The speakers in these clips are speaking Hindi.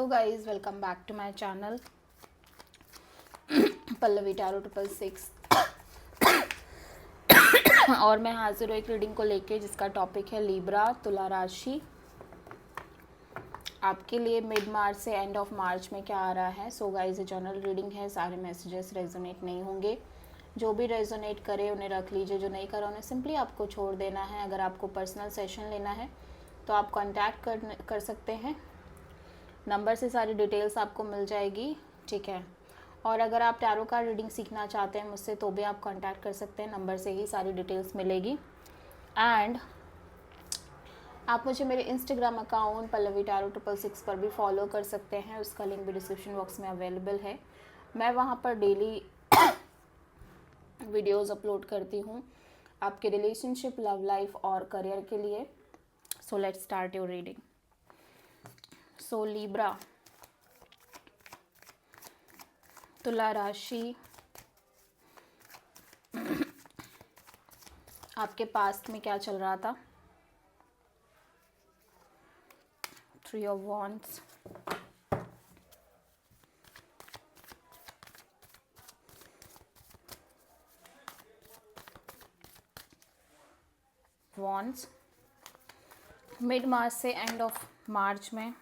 Hello guys, welcome back to my channel Pallavi tarot 666। और मैं हाजिर हूँ एक रीडिंग को लेके जिसका टॉपिक है लिब्रा, तुला राशि। आपके लिए मिड मार्च से एंड ऑफ मार्च में क्या आ रहा है। सो गाइस, ये जनरल रीडिंग है, सारे मैसेजेस रेजोनेट नहीं होंगे। जो भी रेजोनेट करे उन्हें रख लीजिए, जो नहीं करा उन्हें सिंपली आपको छोड़ देना है। अगर आपको पर्सनल सेशन लेना है तो आप कांटेक्ट कर सकते हैं, नंबर से सारी डिटेल्स आपको मिल जाएगी, ठीक है। और अगर आप टैरो कार्ड रीडिंग सीखना चाहते हैं मुझसे तो भी आप कांटेक्ट कर सकते हैं, नंबर से ही सारी डिटेल्स मिलेगी। एंड आप मुझे मेरे इंस्टाग्राम अकाउंट पल्लवी टैरो 666 पर भी फॉलो कर सकते हैं, उसका लिंक भी डिस्क्रिप्शन बॉक्स में अवेलेबल है। मैं वहाँ पर डेली वीडियोज़ अपलोड करती हूँ आपके रिलेशनशिप, लव लाइफ और करियर के लिए। So let's start your reading. So Libra, तुला राशि, आपके पास्ट में क्या चल रहा था। 3 ऑफ वॉन्ड्स, वॉन्ड्स, मिड मार्च से एंड ऑफ मार्च में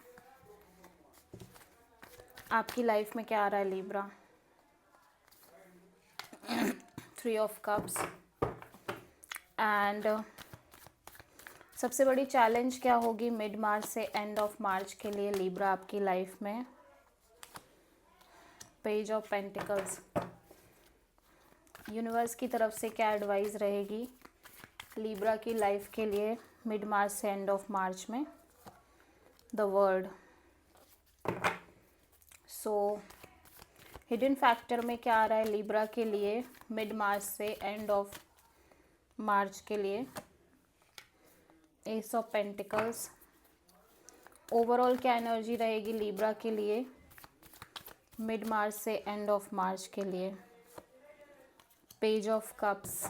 आपकी लाइफ में क्या आ रहा है लिब्रा। 3 ऑफ कप्स एंड सबसे बड़ी चैलेंज क्या होगी मिड मार्च से एंड ऑफ मार्च के लिए लिब्रा आपकी लाइफ में। पेज ऑफ पेंटिकल्स, यूनिवर्स की तरफ से क्या एडवाइस रहेगी लिब्रा की लाइफ के लिए मिड मार्च से एंड ऑफ मार्च में। The word, so hidden factor में क्या आ रहा है लिब्रा के लिए मिड मार्च से एंड ऑफ मार्च के लिए। एस ऑफ पेंटिकल्स, ओवरऑल क्या एनर्जी रहेगी लिब्रा के लिए मिड मार्च से एंड ऑफ मार्च के लिए। Page of cups,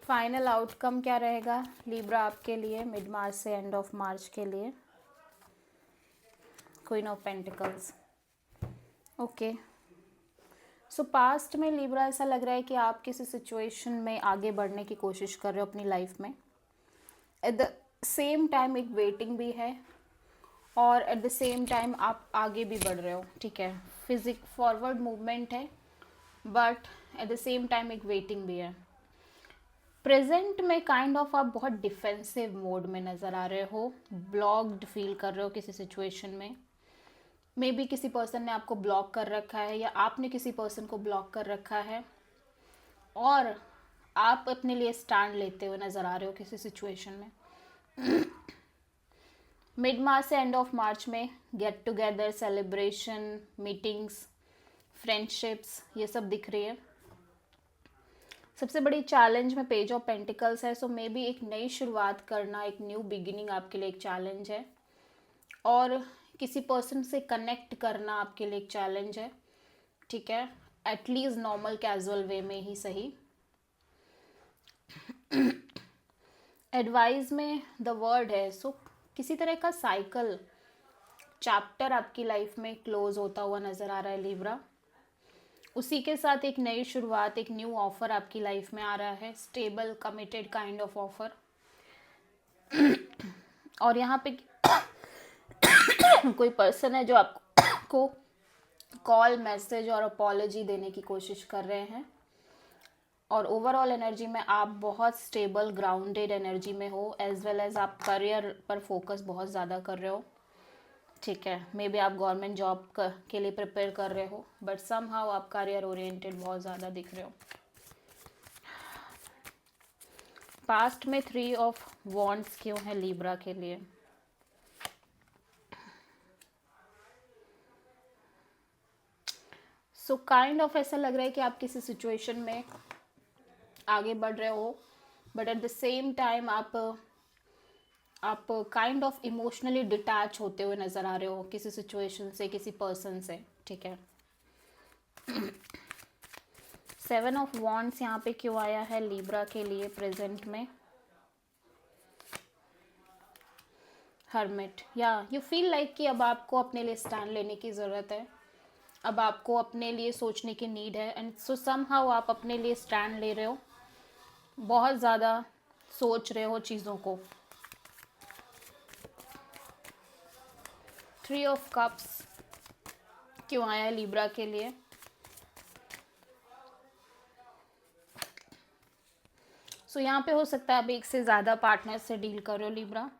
final outcome क्या रहेगा लिब्रा आपके लिए मिड मार्च से एंड ऑफ मार्च के लिए। Queen of pentacles, okay. So past में लिब्रा ऐसा लग रहा है कि आप किसी सिचुएशन में आगे बढ़ने की कोशिश कर रहे हो अपनी लाइफ में। एट द सेम टाइम एक वेटिंग भी है और एट द सेम टाइम आप आगे भी बढ़ रहे हो, ठीक है। फॉरवर्ड मूवमेंट है but at the same time एक वेटिंग भी है। प्रेजेंट में काइंड ऑफ आप बहुत डिफेंसिव मोड में नज़र आ रहे हो, ब्लॉक्ड फील कर रहे हो किसी सिचुएशन में। मे बी किसी पर्सन ने आपको ब्लॉक कर रखा है या आपने किसी पर्सन को ब्लॉक कर रखा है और आप अपने लिए स्टैंड लेते हुए नज़र आ रहे हो किसी सिचुएशन में। मिड मार्च से एंड ऑफ मार्च में get together, celebration, meetings, friendships, ये सब दिख रही है। सबसे बड़ी चैलेंज में पेज ऑफ पेंटिकल्स है। सो मे बी एक नई शुरुआत करना, एक न्यू बिगिनिंग आपके लिए एक चैलेंज है और किसी पर्सन से कनेक्ट करना आपके लिए एक चैलेंज है, ठीक है। एटलीस्ट नॉर्मल कैजुअल वे में ही सही। एडवाइस में द वर्ड है। सो किसी तरह का साइकिल, चैप्टर आपकी लाइफ में क्लोज होता हुआ नज़र आ रहा है लिब्रा। उसी के साथ एक नई शुरुआत, एक न्यू ऑफर आपकी लाइफ में आ रहा है, stable committed kind of offer. और यहाँ पे कोई पर्सन है जो आपको कॉल, मैसेज और अपॉलॉजी देने की कोशिश कर रहे हैं। और ओवरऑल एनर्जी में आप बहुत स्टेबल, ग्राउंडेड एनर्जी में हो, एज वेल एज आप करियर पर फोकस बहुत ज़्यादा कर रहे हो, ठीक है। मे बी आप गवर्नमेंट जॉब के लिए प्रिपेयर कर रहे हो बट समहाउ आप करियर ओरिएंटेड बहुत ज़्यादा दिख रहे हो। पास्ट में 3 ऑफ वॉन्ड्स क्यों है लिब्रा के लिए। सो काइंड ऑफ ऐसा लग रहा है कि आप किसी सिचुएशन में आगे बढ़ रहे हो but at the same time आप काइंड ऑफ इमोशनली डिटैच होते हुए नज़र आ रहे हो किसी सिचुएशन से, किसी पर्सन से, ठीक है। 7 ऑफ वॉन्ड्स यहाँ पे क्यों आया है लिब्रा के लिए प्रेजेंट में। हर्मिट, या यू फील लाइक कि अब आपको अपने लिए स्टैंड लेने की ज़रूरत है, अब आपको अपने लिए सोचने की नीड है, एंड सो समहाउ आप अपने लिए स्टैंड ले रहे हो, बहुत ज़्यादा सोच रहे हो चीज़ों को। 3 ऑफ कप्स क्यों आया है लिब्रा के लिए? सो यहाँ पे हो सकता है आप एक से ज़्यादा पार्टनर से डील कर रहे हो लिब्रा,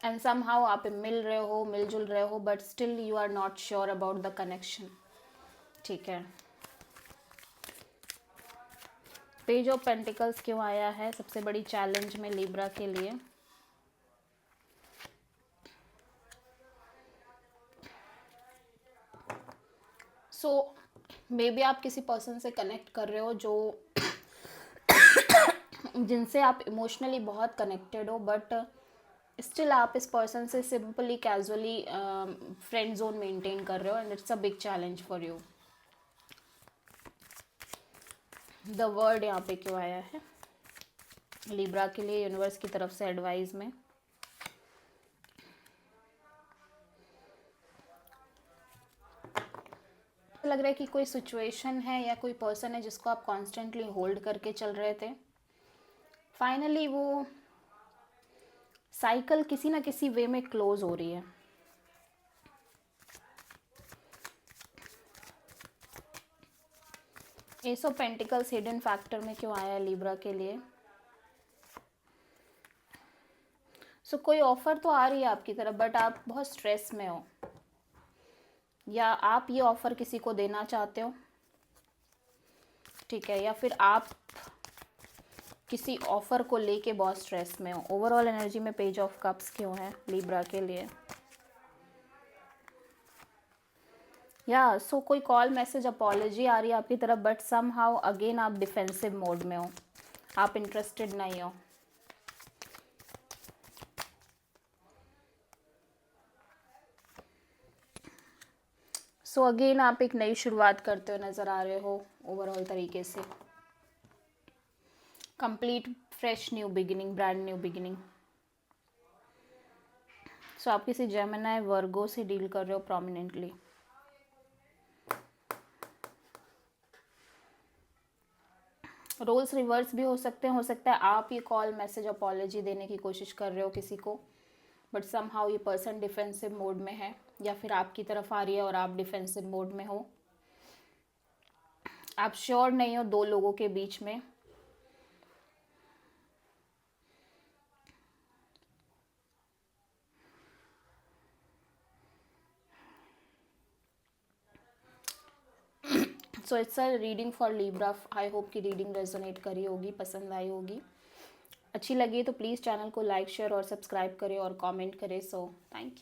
एंड समहाउ आप मिल रहे हो, मिलजुल रहे हो, but still you are not sure about the connection. ठीक है, पेज ऑफ पेंटिकल्स क्यों आया है सबसे बड़ी चैलेंज में लिब्रा के लिए? सो मे बी आप किसी पर्सन से कनेक्ट कर रहे हो जो जिनसे आप इमोशनली बहुत कनेक्टेड हो, बट स्टिल आप इस पर्सन से simply casually friend zone maintain कर रहे हो, and it's a big challenge for you. The word यहाँ पे क्यों आया है लिब्रा के लिए यूनिवर्स की तरफ से एडवाइस में? लग रहा है कि कोई सिचुएशन है या कोई पर्सन है जिसको आप कॉन्स्टेंटली होल्ड करके चल रहे थे, फाइनली वो साइकिल किसी ना किसी वे में क्लोज हो रही है। S of pentacles hidden factor में क्यों आया है लिब्रा के लिए? सो कोई ऑफर तो आ रही है आपकी तरफ, बट आप बहुत स्ट्रेस में हो, या आप ये ऑफर किसी को देना चाहते हो, ठीक है, या फिर आप किसी ऑफर को लेके बहुत स्ट्रेस में हो। ओवरऑल एनर्जी में पेज ऑफ कप्स क्यों है लिब्रा के लिए? या सो कोई कॉल मैसेज अपॉलॉजी आ रही है आपकी तरफ, बट सम हाउ अगेन आप डिफेंसिव मोड में हो, आप इंटरेस्टेड नहीं हो। सो अगेन आप एक नई शुरुआत करते हुए नज़र आ रहे हो ओवरऑल तरीके से, complete fresh new beginning, brand new beginning. So आप किसी जेमिनी वर्गो से डील कर रहे हो प्रोमिनेंटली। रोल्स रिवर्स भी हो सकता है आप ये कॉल मैसेज अपॉलॉजी देने की कोशिश कर रहे हो किसी को, बट समहाउ ये पर्सन डिफेंसिव मोड में है, या फिर आपकी तरफ आ रही है और आप डिफेंसिव मोड में हो, आप श्योर नहीं हो दो लोगों के बीच में। So it's a reading for Libra. I hope कि रीडिंग रेजोनेट करी होगी, पसंद आई होगी। अच्छी लगी तो प्लीज़ चैनल को लाइक शेयर और सब्सक्राइब करें और कमेंट करें। So thank you.